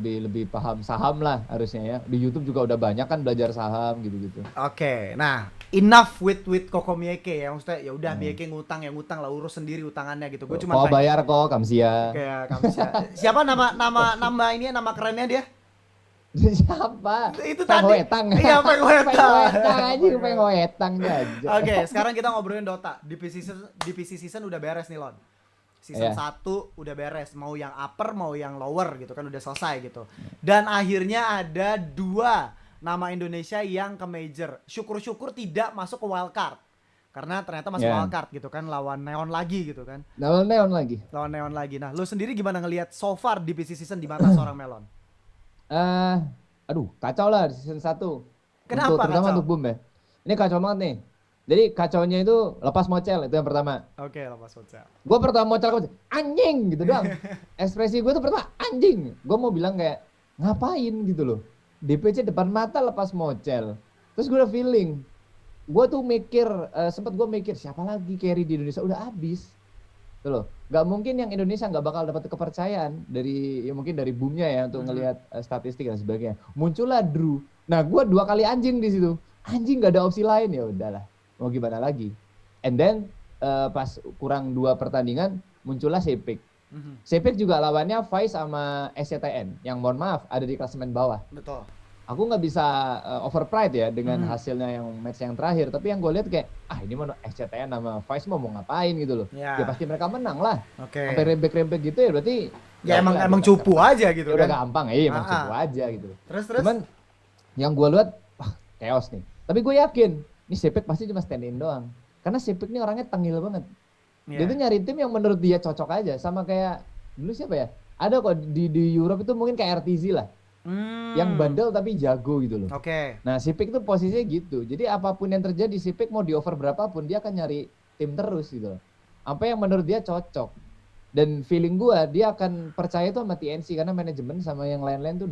lebih paham saham lah harusnya ya. Di YouTube juga udah banyak kan belajar saham gitu-gitu. Oke, nah enough with Koko Mieke ya, maksudnya ya udah Nah, Mieke ngutang ya ngutang lah, urus sendiri utangannya gitu. Gue tuh. cuman Kok pengen. bayar kok Kamsia. Oke ya, Kamsia. Siapa nama ini ya, nama kerennya dia? Siapa? Itu Peng tadi. Hoetang. Iya, Peng Peng Weta. Hoetang aja, Peng Hoetang aja. Oke, sekarang kita ngobrolin Dota. DPC season udah beres nih, Lon. Season Iya. 1 udah beres, mau yang upper mau yang lower gitu kan udah selesai gitu. Dan akhirnya ada 2 nama Indonesia yang ke major. Syukur-syukur tidak masuk ke wildcard. Karena ternyata masuk Ya. wildcard gitu kan, lawan Neon lagi gitu kan. Neon lagi. Lawan Neon lagi. Nah, lu sendiri gimana ngelihat so far DPC season di mata seorang Melon? eh Aduh, kacau lah di season 1. Kenapa Terutama kacau? untuk Boom ya. Ini kacau banget nih. Jadi kacaunya itu lepas mocel itu yang pertama. Oke, lepas Hoca. Gue pertama mocel anjing gitu doang. Ekspresi gue tuh pertama anjing. Gue mau bilang kayak ngapain gitu loh. DPC depan mata lepas mocel. Terus gue udah feeling. Gue tuh mikir, sempat gue mikir siapa lagi carry di Indonesia udah habis. Tuh loh. Gak mungkin yang Indonesia gak bakal dapat kepercayaan dari ya mungkin dari Boomnya ya untuk ngelihat statistik dan sebagainya. Muncullah Drew. Nah, gue 2 kali anjing di situ. Anjing gak ada opsi lain ya udahlah. Mau gimana lagi? And then pas kurang 2 pertandingan muncullah Sepik. Sepik juga lawannya Vice sama SCTN yang mohon maaf ada di klasemen bawah. Betul. Aku nggak bisa over pride ya dengan hasilnya yang match yang terakhir, tapi yang gue lihat kayak ini mana SCTN sama Vice mau ngapain gitu loh. Ya. Ya pasti mereka menang lah. Oke. Sampai rembek-rembek gitu ya berarti Ya emang cupu aja gitu ya udah kan. gampang emang cupu aja gitu. Terus. Cuman yang gue lihat chaos nih. Tapi gue yakin ini Sepik pasti cuma stand in doang. Karena Sepik nih orangnya tengil banget. Dia tuh nyari tim yang menurut dia cocok aja. Sama kayak dulu siapa ya? Ada kok di Europe itu mungkin kayak RTZ lah. Yang bandel tapi jago gitu loh. Oke. Nah Sepik tuh posisinya gitu. Jadi apapun yang terjadi Sepik mau di over berapapun dia akan nyari tim terus gitu loh. Apa yang menurut dia cocok. Dan feeling gue dia akan percaya tuh sama TNC karena manajemen sama yang lain-lain tuh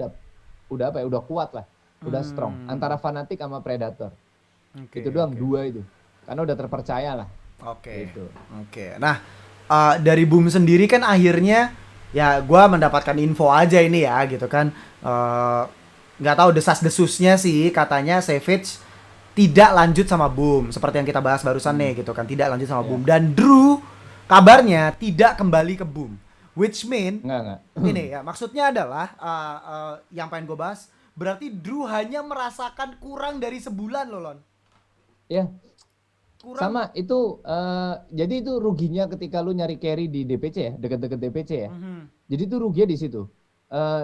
udah apa ya? Udah kuat lah. Udah strong. Antara Fnatic sama Predator. Itu doang 2 itu. Karena udah terpercaya lah. Oke. Gitu. Oke. Nah, dari Boom sendiri kan akhirnya ya gue mendapatkan info aja ini ya gitu kan. Nggak tahu desas-desusnya sih katanya Savage tidak lanjut sama Boom seperti yang kita bahas barusan nih gitu kan, tidak lanjut sama Boom. Dan Drew kabarnya tidak kembali ke Boom, which mean Enggak. ini ya maksudnya adalah yang pengen gue bahas berarti Drew hanya merasakan kurang dari sebulan loh Lon. Ya. Kurang. Sama itu jadi itu ruginya ketika lu nyari carry di DPC ya, deket-deket DPC ya. Jadi itu ruginya di situ.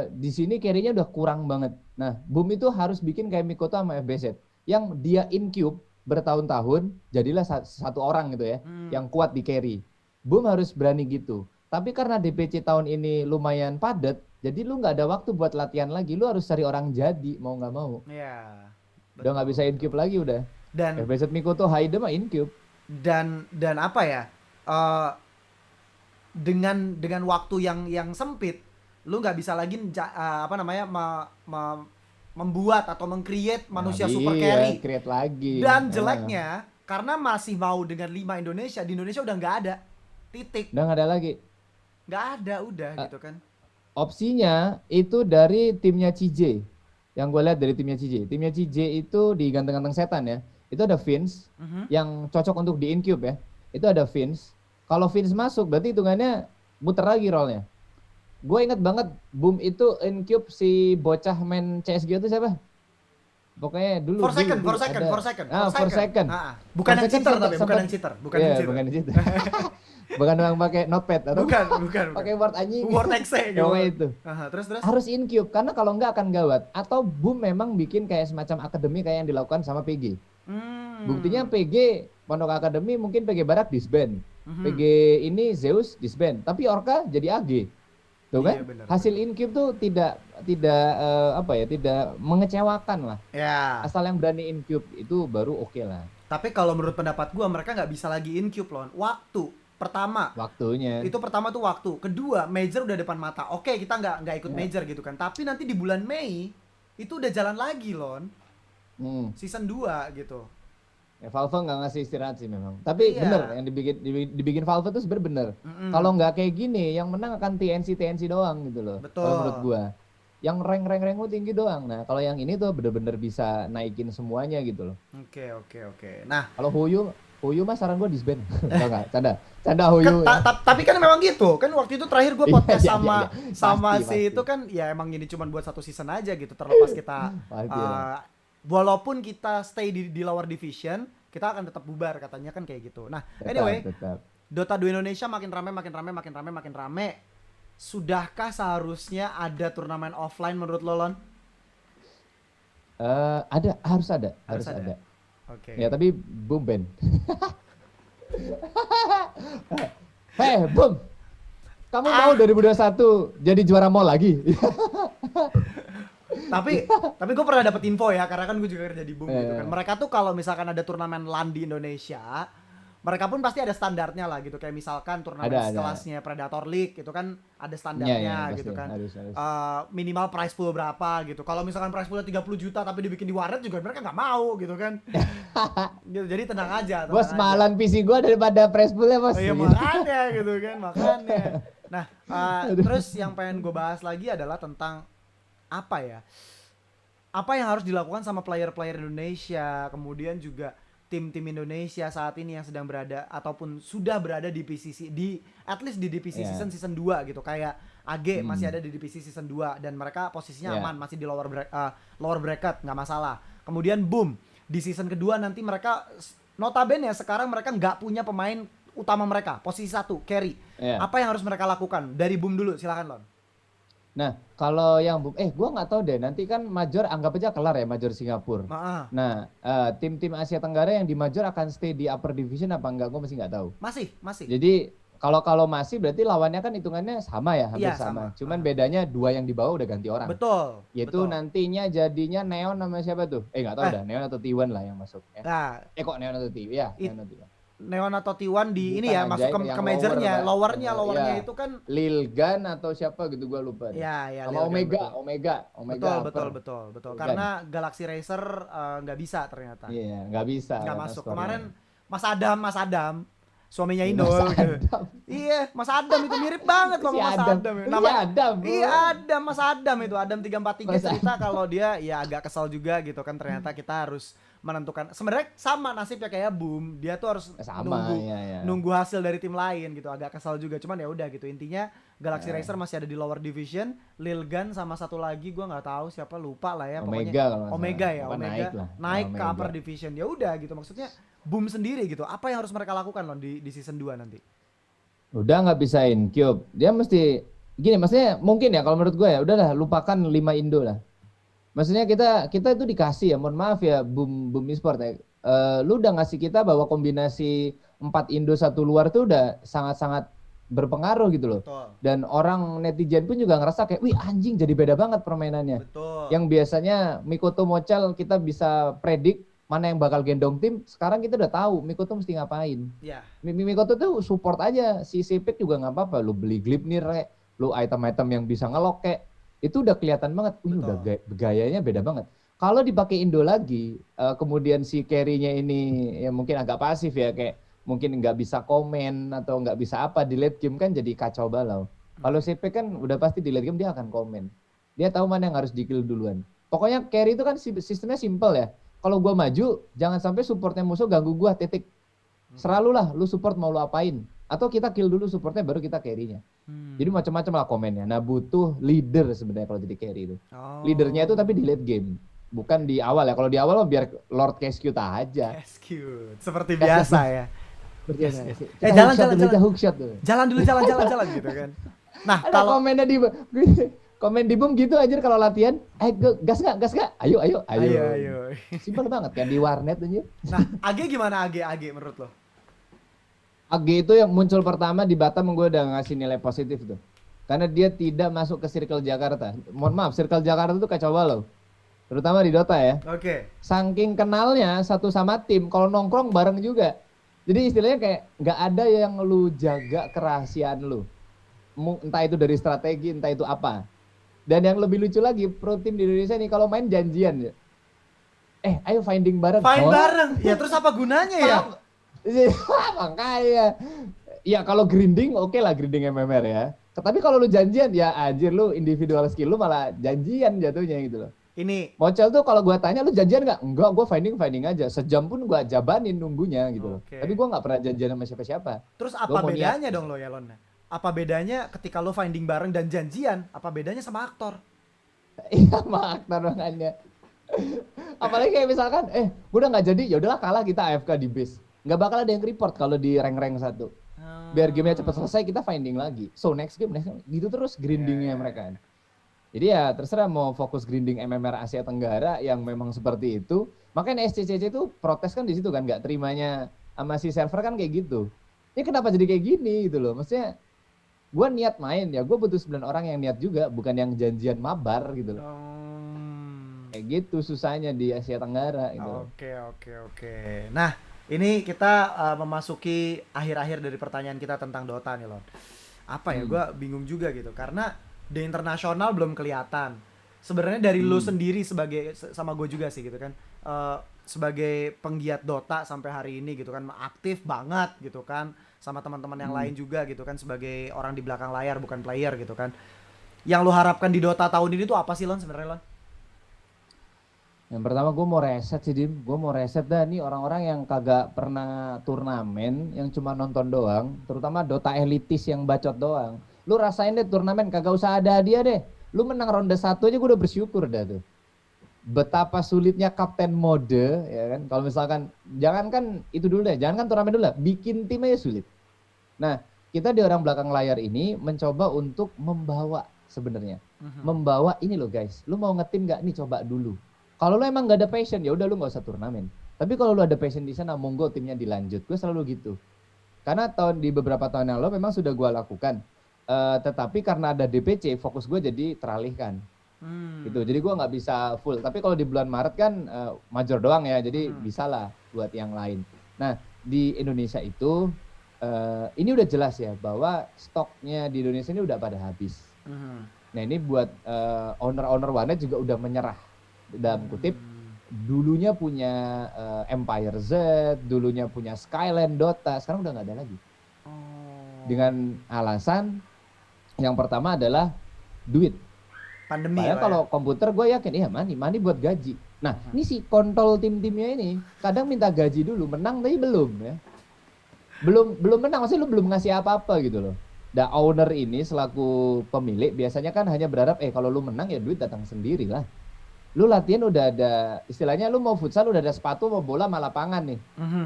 Di sini carry-nya udah kurang banget. Nah, Boom itu harus bikin kayak Mikoto sama FBZ yang dia incube bertahun-tahun jadilah satu orang gitu ya, yang kuat di carry. Boom harus berani gitu. Tapi karena DPC tahun ini lumayan padat, jadi lu nggak ada waktu buat latihan lagi. Lu harus cari orang jadi mau nggak mau. Iya. Udah nggak bisa incube lagi udah. Dan FBZ Mikoto Haide mah incube. dan apa ya? Dengan waktu yang sempit, lu nggak bisa lagi membuat atau meng-create manusia super carry. Create lagi. Dan jeleknya karena masih mau dengan 5 Indonesia, di Indonesia udah nggak ada. Titik. Udah nggak ada lagi. Nggak ada udah gitu kan. Opsinya itu dari timnya CJ. Yang gue lihat dari timnya CJ. Timnya CJ itu di ganteng-ganteng setan ya. Itu ada Vince yang cocok untuk di incube ya. Itu ada Vince. Kalau Vince masuk berarti hitungannya muter lagi rollnya. Gue inget banget Boom itu incube si bocah main CSGO itu siapa? Pokoknya dulu. For second. Bukan yang cheater tapi, bukan yang cheater. Bukan yang cheater. Bukan yang pakai notepad atau bukan. pakai Word anjing. Word exe gitu. Itu. Terus. Harus incube karena kalau enggak akan gawat. Atau Boom memang bikin kayak semacam akademi kayak yang dilakukan sama PG. Buktinya PG Pondok Akademi mungkin PG Barak disband. PG ini Zeus disband, tapi Orca jadi AG. Tuh kan? Iya, hasil incube tuh tidak mengecewakan lah. Ya. Asal yang berani incube itu baru oke lah. Tapi kalau menurut pendapat gua mereka nggak bisa lagi incube loh. Waktunya. Itu pertama tuh waktu. Kedua, major udah depan mata. Oke, kita nggak ikut major gitu kan. Tapi nanti di bulan Mei itu udah jalan lagi Lon. Season 2 gitu. Ya Valve nggak ngasih istirahat sih memang. Tapi bener yang dibikin Valve tuh sebenarnya bener. Kalau nggak kayak gini, yang menang akan TNC doang gitu loh. Betul. Kalau menurut gua. Yang rank tinggi doang. Nah, kalau yang ini tuh bener-bener bisa naikin semuanya gitu loh. Oke. Nah, Kalau Huyu mah saran gue disband. Enggak, canda Huyu ya. tapi kan memang gitu. Kan waktu itu terakhir gue Iya, podcast iya, iya, iya. sama Pasti, si pasti. itu kan ya emang ini cuma buat satu season aja gitu. Terlepas kita Pasti lah. uh, walaupun kita stay di lower division, kita akan tetap bubar katanya kan kayak gitu. Nah, anyway, Tetap. Dota 2 Indonesia makin rame. Sudahkah seharusnya ada turnamen offline menurut lo, Lon? Harus Harus ada. ada. Oke. Ya, tapi boom band. Boom. Kamu mau 2021 jadi juara mall lagi? tapi gue pernah dapet info ya, karena kan gue juga kerja di Boom gitu kan. Eh. Mereka tuh kalau misalkan ada turnamen LAN di Indonesia, mereka pun pasti ada standarnya lah gitu. Kayak misalkan turnamen Ada. sekelasnya Predator League itu kan ada Iya, standarnya pasti. gitu kan. Harus. Minimal prize pool berapa gitu. Kalau misalkan prize poolnya 30 juta tapi dibikin di warnet juga mereka nggak mau gitu kan. Gitu, jadi tenang aja. Bos, mahalan PC gua daripada press pool ya, Bos. Oh iya, Gitu. makanya gitu kan, makanya. Nah, terus yang pengen gue bahas lagi adalah tentang apa ya? Apa yang harus dilakukan sama player-player Indonesia, kemudian juga tim-tim Indonesia saat ini yang sedang berada ataupun sudah berada di PCC, di at least di DPC Yeah. season 2 gitu. Kayak AG masih ada di DPC season 2 dan mereka posisinya Yeah. aman, masih di lower bracket, nggak masalah. Kemudian boom, di season kedua nanti mereka notabene sekarang mereka nggak punya pemain utama mereka, posisi 1 carry. Yeah. Apa yang harus mereka lakukan? Dari boom dulu, silakan Lon. Nah, kalau yang gua nggak tahu deh. Nanti kan Major anggap aja kelar ya, Major Singapura. Nah, tim-tim Asia Tenggara yang di Major akan stay di upper division apa enggak? Gua masih nggak tahu. Masih. Jadi kalau masih berarti lawannya kan hitungannya sama ya, hampir Iya, sama. sama. Cuman bedanya 2 yang di bawah udah ganti orang. Betul. Yaitu betul. nantinya jadinya Neon sama siapa tuh? Nggak tahu Eh. dah, Neon atau T1 lah yang masuk. Nah, Kok Neon atau T1? Ya, It- Neon atau T1. Neon atau T1 di Bukan, ini ya, Anjay, masuk ke yang majornya, lower, lowernya iya. itu kan Lilgan atau siapa gitu gua lupa. deh. ya Sama Lilgan, Omega. betul. Lilgan. Karena Galaxy Racer nggak bisa ternyata. Iya, nggak bisa. Nggak karena masuk. skornya. Kemarin Mas Adam suaminya Mas Indol gitu. Adam. Iya, Mas Adam itu mirip banget sama Si Mas Adam. Adam. Si Adam, bro. Iya, Adam, Mas Adam itu. Adam 343 Mas cerita kalau dia ya agak kesal juga gitu kan, ternyata kita harus menentukan. Sebenarnya sama nasibnya kayak Boom. Dia tuh harus Sama, iya. nunggu hasil dari tim lain gitu. Agak kesal juga, cuman ya udah gitu. Intinya Galaxy Racer masih ada di lower division, Lilgan sama satu lagi gua nggak tahu siapa, lupa lah ya. Omega kalau nggak Omega salah. ya, Apa, Omega naik lah. naik ke Omega. upper division. Ya udah gitu, maksudnya Boom sendiri gitu. Apa yang harus mereka lakukan loh di season 2 nanti? Udah nggak bisain Cube. Dia mesti gini, maksudnya mungkin ya kalau menurut gue ya, udahlah lupakan 5 Indo lah. Maksudnya kita itu dikasih ya, mohon maaf ya, boom e-sport ya. Lu udah ngasih kita bahwa kombinasi 4 Indo 1 luar tuh udah sangat-sangat berpengaruh gitu loh. Betul. Dan orang netizen pun juga ngerasa kayak, wih anjing jadi beda banget permainannya. Betul. Yang biasanya Mikoto Mochel kita bisa predik mana yang bakal gendong tim, sekarang kita udah tahu Mikoto mesti ngapain. Ya. Mikoto tuh support aja, si Sipit juga nggak apa-apa, lu beli Glipnir kayak, lu item-item yang bisa ngelok kayak, itu udah kelihatan banget, udah gayanya beda banget. Kalau dipakai Indo lagi, kemudian si carry-nya ini ya mungkin agak pasif ya, kayak mungkin nggak bisa komen atau nggak bisa apa di late game kan jadi kacau balau. Kalau CP kan udah pasti di late game dia akan komen. Dia tahu mana yang harus di-kill duluan. Pokoknya carry itu kan sistemnya simple ya. Kalau gua maju, jangan sampai supportnya musuh ganggu gua, titik. Selalulah lu support mau lu apain. Atau kita kill dulu supportnya baru kita carry-nya. Jadi macam-macam lah komennya. Nah butuh leader sebenarnya kalau jadi carry itu. Leadernya itu tapi di late game. Bukan di awal ya. Kalau di awal biar Lord Cascute aja. Cascute. Seperti biasa ya. Jalan hookshot tuh. Jalan dulu gitu kan. Nah, Ada kalau komennya di komen di Boom gitu aja kalau latihan, gas nggak? Ayo. Simpel banget kan di warnet aja. Nah, AG gimana AG menurut lo? AG itu yang muncul pertama di Batam gue udah ngasih nilai positif tuh. Karena dia tidak masuk ke Circle Jakarta. Mohon maaf, Circle Jakarta tuh kacau balau. Terutama di Dota ya. Oke. Saking kenalnya satu sama tim, kalau nongkrong bareng juga. Jadi istilahnya kayak nggak ada yang lu jaga kerahasiaan lu. Entah itu dari strategi, entah itu apa. Dan yang lebih lucu lagi, pro tim di Indonesia nih kalau main janjian ya. Ayo finding bareng. Bareng. Ya terus apa gunanya ya? Makanya. Ya kalau grinding oke lah, grinding MMR ya. Tapi kalau lu janjian ya anjir lu individual skill lu malah janjian jatuhnya gitu loh. Ini Mocel tuh kalau gua tanya lu janjian nggak? Enggak, gua finding aja. Sejam pun gua jabanin nunggunya gitu loh. Tapi oke. gua nggak pernah janjian sama siapa-siapa. Terus Gua apa mau niat. bedanya dong lo ya Lon? Apa bedanya ketika lo finding bareng dan janjian? Apa bedanya sama aktor? Iya sama aktor makanya. Apalagi kayak misalkan, gua udah nggak jadi, ya udahlah kalah kita AFK di base. Nggak bakal ada yang report kalau di rank-rank 1. Biar gamenya cepet Hmm, selesai kita finding lagi. So next game gitu terus ya, grindingnya ya, mereka. ya. Jadi ya terserah mau fokus grinding MMR Asia Tenggara yang memang seperti itu. Makanya SCCC itu protes kan di situ kan nggak terimanya sama si server kan kayak gitu. Ini kenapa jadi kayak gini gitu loh. Maksudnya gue niat main ya gue butuh 9 orang yang niat juga bukan yang janjian mabar gitu loh. Hmm, Kayak gitu susahnya di Asia Tenggara gitu loh. oke, oke, oke. Nah, ini kita memasuki akhir-akhir dari pertanyaan kita tentang Dota nih, Lon. Apa ya, Hmm. gue bingung juga gitu. Karena di internasional belum kelihatan. Sebenarnya dari lo Hmm. sendiri sebagai, sama gue juga sih gitu kan. Sebagai penggiat Dota sampai hari ini gitu kan. Aktif banget gitu kan. Sama teman-teman yang Hmm. lain juga gitu kan. Sebagai orang di belakang layar bukan player gitu kan. Yang lo harapkan di Dota tahun ini tuh apa sih, Lon, sebenarnya, Lon? Yang pertama gue mau reset sih Dim. Gue mau reset dah nih orang-orang yang kagak pernah turnamen, yang cuma nonton doang. Terutama Dota elitis yang bacot doang. Lu rasain deh turnamen kagak usah ada hadiah deh. Lu menang ronde 1 aja gue udah bersyukur dah tuh. Betapa sulitnya kapten mode ya kan. Kalau misalkan jangankan itu dulu deh, jangankan turnamen dulu lah, bikin tim aja sulit. Nah, kita di orang belakang layar ini mencoba untuk membawa sebenarnya. Membawa ini loh guys, lu mau ngetim nggak nih coba dulu. Kalau lu emang nggak ada passion ya udah lu nggak usah turnamen. Tapi kalau lu ada passion di sana, monggo timnya dilanjut. Gue selalu gitu. Karena di beberapa tahun yang lalu memang sudah gue lakukan. Tetapi karena ada DPC, fokus gue jadi teralihkan gitu. Jadi gue nggak bisa full. Tapi kalau di bulan Maret kan major doang ya, jadi bisa lah buat yang lain. Nah di Indonesia itu ini udah jelas ya bahwa stoknya di Indonesia ini udah pada habis. Nah ini buat owner-owner warnet juga udah menyerah dalam kutip. Dulunya punya Empire Z, dulunya punya Skyland Dota, sekarang udah nggak ada lagi. Dengan alasan yang pertama adalah duit. Pandemi Padahal lah kalau ya. komputer gue yakin, iya money buat gaji. Nah, ini si kontrol tim-timnya ini kadang minta gaji dulu, menang tapi belum ya. Belum menang, maksudnya lu belum ngasih apa-apa gitu loh. Nah, owner ini selaku pemilik biasanya kan hanya berharap, kalau lu menang ya duit datang sendiri lah. Lu latihan udah ada, istilahnya lu mau futsal udah ada sepatu, mau bola, sama lapangan nih.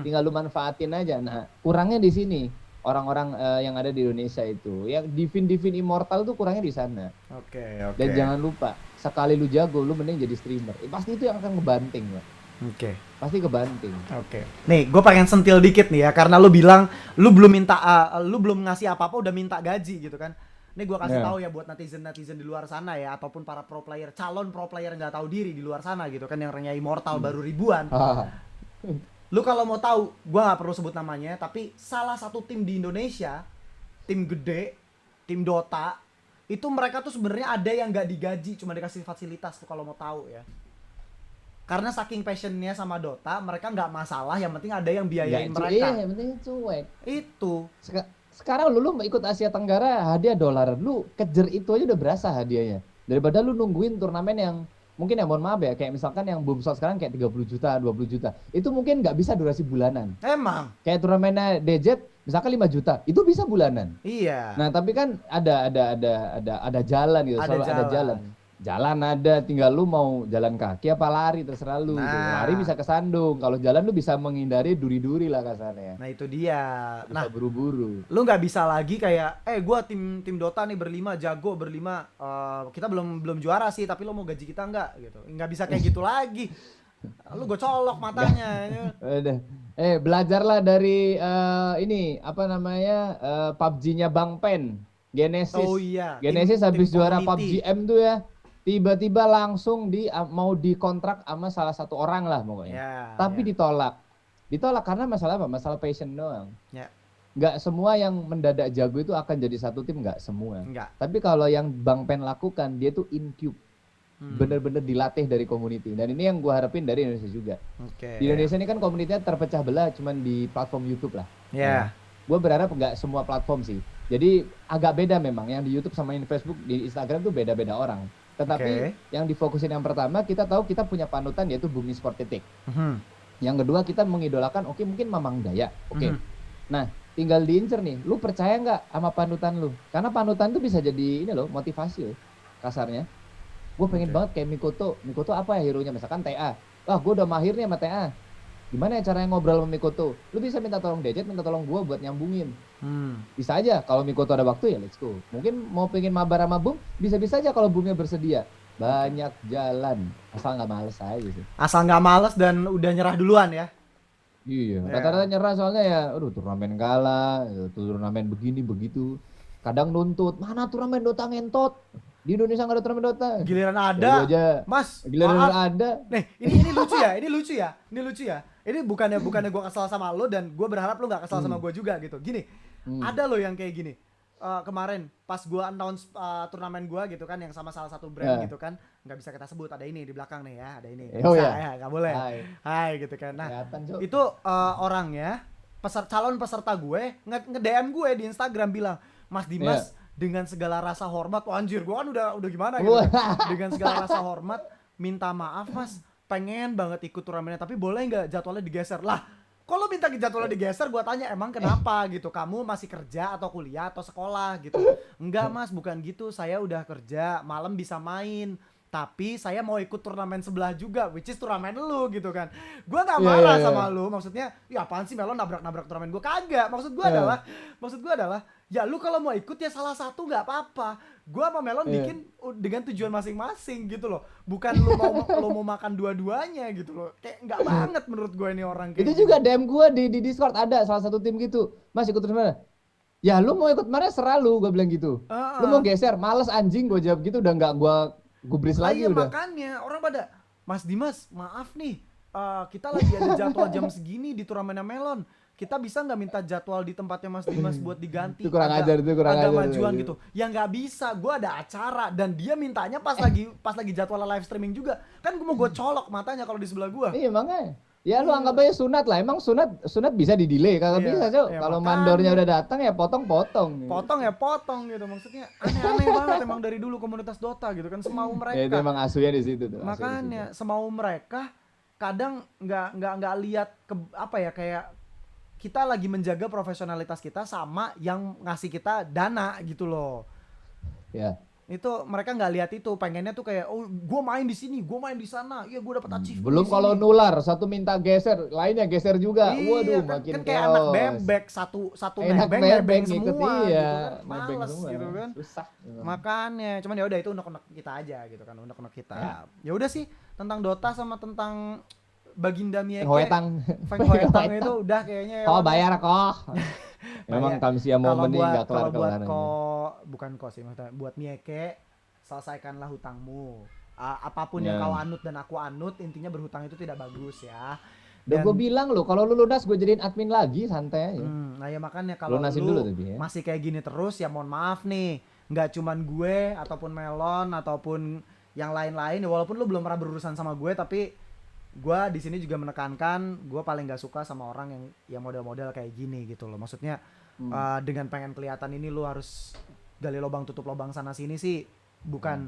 Tinggal lu manfaatin aja. Nah, kurangnya di sini. Orang-orang yang ada di Indonesia itu. Yang Divin Immortal tuh kurangnya di sana. Oke, Dan oke. jangan lupa, sekali lu jago, lu mending jadi streamer. Pasti itu yang akan ngebanting, Pak. Oke. Pasti kebanting. Oke. Nih, gue pengen sentil dikit nih ya, karena lu bilang lu belum minta, lu belum ngasih apa-apa udah minta gaji gitu kan. Nih gue kasih Ya. tahu ya buat netizen-netizen di luar sana ya, ataupun para pro player, calon pro player nggak tahu diri di luar sana gitu kan, yang ranknya immortal baru ribuan. Ah. Lu kalau mau tahu, gue nggak perlu sebut namanya, tapi salah satu tim di Indonesia, tim gede, tim Dota, itu mereka tuh sebenarnya ada yang nggak digaji, cuma dikasih fasilitas tuh kalau mau tahu ya. Karena saking passionnya sama Dota, mereka nggak masalah, yang penting ada yang biayain Iya, mereka. yang penting cuek. Itu. Sekarang lu ikut Asia Tenggara hadiah dolar, lu kejar itu aja udah berasa hadiahnya. Daripada lu nungguin turnamen yang mungkin ya mohon maaf ya, kayak misalkan yang boom shot sekarang kayak 30 juta, 20 juta. Itu mungkin nggak bisa durasi bulanan. Emang. Kayak turnamennya DZ misalkan 5 juta, itu bisa bulanan. Iya. Nah, tapi kan ada jalan gitu, Ada selalu ada jalan. jalan. Jalan ada, tinggal lu mau jalan kaki apa lari terserah lu gitu. Nah. Lari bisa kesandung, kalau jalan lu bisa menghindari duri-duri lah kasarnya. Nah itu dia. Bisa Nah, buru-buru. lu nggak bisa lagi kayak, gua tim Dota nih berlima, jago berlima, kita belum juara sih, tapi lo mau gaji kita nggak gitu. Nggak bisa kayak gitu lagi. Lu gue colok matanya. Udah. Belajarlah dari ini apa namanya PUBG-nya Bang Pen, Genesis. Oh iya. Genesis habis tim juara community. PUBG M tuh ya, tiba-tiba langsung mau dikontrak sama salah satu orang lah pokoknya. Ya, Tapi ya. ditolak karena masalah apa? Masalah passion doang. Ya. Nggak semua yang mendadak jago itu akan jadi satu tim, nggak semua. Enggak. Tapi kalau yang Bang Pen lakukan, dia tuh incube. Bener-bener dilatih dari community. Dan ini yang gue harapin dari Indonesia juga. Oke. Di Indonesia ini kan komunitasnya terpecah belah cuman di platform YouTube lah. Ya. Gue berharap nggak semua platform sih. Jadi agak beda memang yang di YouTube sama yang di Facebook, di Instagram tuh beda-beda orang. Tetapi Oke. yang difokusin yang pertama kita tahu kita punya panutan yaitu Bumi Sport Titik. Mhm. Yang kedua kita mengidolakan oke mungkin Mamang Daya. Oke. Mhm. Nah, tinggal diincer nih. Lu percaya nggak sama panutan lu? Karena panutan tuh bisa jadi ini loh, motivasi loh. Kasarnya. Gue pengen Oke. banget kayak Mikoto. Mikoto apa ya hero-nya? Misalkan TA. Wah, gue udah mahir nih sama TA. Gimana ya caranya ngobrol sama Mikoto? Lu bisa minta tolong Dejet, minta tolong gue buat nyambungin. Hmm. Bisa aja kalau Mikoto ada waktu ya let's go. Mungkin mau pengen mabar sama Bum, bisa-bisa aja kalau Bumnya bersedia. Banyak jalan, asal nggak males aja sih. Asal nggak males dan udah nyerah duluan ya. Iya, Ya. rata-rata nyerah soalnya ya, aduh turnamen kalah, turnamen begini begitu. Kadang nuntut, mana turnamen Dota ngentot? Di Indonesia nggak ada turnamen Dota. Giliran Ya lu ada, aja, Mas, giliran maaf. ada. Nih, ini lucu ya, ini lucu ya, ini lucu ya. Ini bukannya gue kesal sama lo dan gue berharap lo nggak kesal sama gue juga gitu. Gini, ada lo yang kayak gini. Kemarin pas gue announce turnamen gue gitu kan, yang sama salah satu brand gitu kan, nggak bisa kita sebut, ada ini di belakang nih ya, ada ini. Nggak Oh bisa ya. ya, nggak boleh. Hai. Hai gitu kan. Nah, Kelihatan, Cuk. itu orangnya calon peserta gue nge-DM gue di Instagram bilang, Mas Dimas dengan segala rasa hormat, wah anjir gue kan udah gimana gitu kan. Dengan segala rasa hormat minta maaf Mas, pengen banget ikut turnamennya tapi boleh nggak jadwalnya digeser. Lah kalau minta jadwalnya digeser, gue tanya emang kenapa gitu, kamu masih kerja atau kuliah atau sekolah gitu. Enggak Mas, bukan gitu, saya udah kerja, malam bisa main, tapi saya mau ikut turnamen sebelah juga, which is turnamen lu gitu kan. Gue gak marah sama lu, maksudnya ya apaan sih Melon nabrak-nabrak turnamen gue, kagak. Maksud gue adalah ya lu kalau mau ikut ya salah satu nggak apa-apa. Gue sama Melon bikin dengan tujuan masing-masing gitu loh, bukan lu mau makan dua-duanya gitu loh. Kayak nggak banget menurut gue ini orang kayak Itu gini. juga DM gue di Discord ada salah satu tim gitu. Mas ikut terus mana? Ya lu mau ikut mana serah lu, gue bilang gitu. Lu mau geser, males anjing, gue jawab gitu, udah nggak gue gubris lagi Iya udah. makanya orang pada, Mas Dimas maaf nih, kita lagi ada jadwal jam segini di turnamen Melon, kita bisa nggak minta jadwal di tempatnya Mas Dimas buat diganti, Itu kurang ajar, itu kurang agak ajar, majuan itu. gitu. Ya nggak bisa, gue ada acara dan dia mintanya pas lagi jadwal live streaming juga kan, gue mau gue colok matanya kalau di sebelah gue. Iya makanya. Ya lu anggap aja sunat lah. Emang sunat bisa di delay, kagak Iya, bisa Cok. ya Kalau makanya. mandornya udah datang ya potong-potong. Potong gitu, maksudnya aneh-aneh banget emang dari dulu komunitas Dota gitu kan, semau mereka. Ya itu emang asuhnya di situ tuh. Makanya semau mereka kadang nggak lihat ke apa ya, kayak kita lagi menjaga profesionalitas kita sama yang ngasih kita dana gitu loh. Ya. Itu mereka nggak lihat itu, pengennya tuh kayak oh gue main di sini, gue main di sana, iya gue dapat achievement. Belum kalau nular, satu minta geser, lainnya geser juga. Iya, Waduh, kan, makin kan kayak anak chaos. bebek, satu Enak nebeng ngikut, semua iya, gitu kan, nebeng males semua. gitu kan. Susah. Makanya cuman ya udah itu unek-unek kita aja gitu kan, unek-unek kita. Ya. Ya udah sih tentang Dota sama tentang Baginda Mieke, Hoetang. Feng Hoetang itu udah kayaknya ya. Kok bayar kok. Memang Tamsia kalau momen ini buat nggak kalau buat kelar-kelar. bukan kok sih maksudnya, buat Mieke selesaikanlah hutangmu. Apapun Ya. yang kau anut dan aku anut, intinya berhutang itu tidak bagus ya. Udah gue bilang loh, kalau lu lunas gue jadiin admin lagi, santai aja. Nah ya makanya kalau Lunasin lu dulu tapi ya. masih kayak gini terus ya mohon maaf nih, nggak cuman gue ataupun Melon ataupun yang lain-lain ya, walaupun lu belum pernah berurusan sama gue, tapi gue di sini juga menekankan gue paling nggak suka sama orang yang model-model kayak gini gitu loh. Maksudnya dengan pengen kelihatan ini lu harus gali lubang tutup lubang sana sini sih, bukan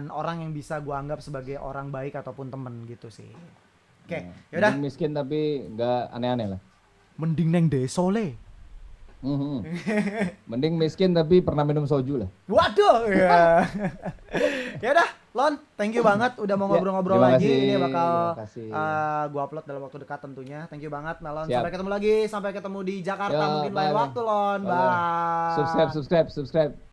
orang yang bisa gue anggap sebagai orang baik ataupun temen gitu sih. Oke, yaudah. Mending miskin tapi nggak aneh-aneh lah. Mending neng desole. Mending miskin tapi pernah minum soju lah. Waduh, ya. Ya udah, Lon, thank you banget udah mau ngobrol-ngobrol terima lagi. kasih, Ini bakal terima kasih. gua upload dalam waktu dekat tentunya. Thank you banget, Melon. Siap. Sampai ketemu di Jakarta Yo, mungkin lain bye. waktu, Lon. Bye. Subscribe.